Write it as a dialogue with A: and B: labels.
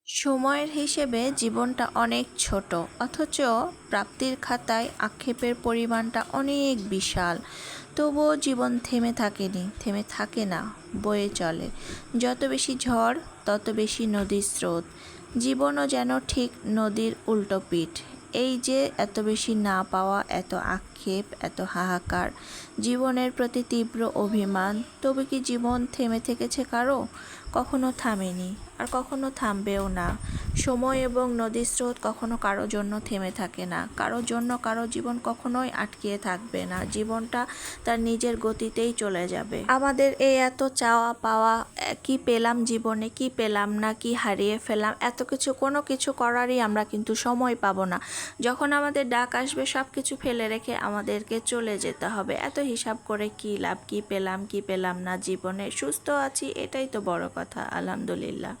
A: সময়ের হিসেবে জীবনটা অনেক ছোট, অথচ প্রাপ্তির খাতায় আক্ষেপের পরিমাণটা অনেক বিশাল। তবুও জীবন থেমে থাকে না, বয়ে চলে। যত বেশি ঝড় তত বেশি নদীর স্রোত। জীবনও যেন ঠিক নদীর উল্টো পিঠ। এই যে এত বেশি না পাওয়া, এত আক্ষেপ, এত হাহাকার, জীবনের প্রতি তীব্র অভিমান। তবে কি জীবন থেমে থেকেছে কারো? কখনো থামেনি, আর কখনো থামবেও না। সময় এবং নদীর স্রোত কখনো কারো জন্য থেমে থাকে না, কারোর জন্য কারো জীবন কখনোই আটকিয়ে থাকবে না। জীবনটা তার নিজের গতিতেই চলে যাবে। আমাদের এই এত চাওয়া পাওয়া, কি পেলাম জীবনে, কি পেলাম না, কি হারিয়ে ফেললাম, এত কিছু কোনো কিছু করারই আমরা কিন্তু সময় পাবো না। যখন আমাদের ডাক আসবে সব কিছু ফেলে রেখে আমাদেরকে চলে যেতে হবে। এত হিসাব করে কি লাভ, কি পেলাম কি পেলাম না জীবনে। সুস্থ আছি, এটাই তো বড় কথা, আলহামদুলিল্লাহ।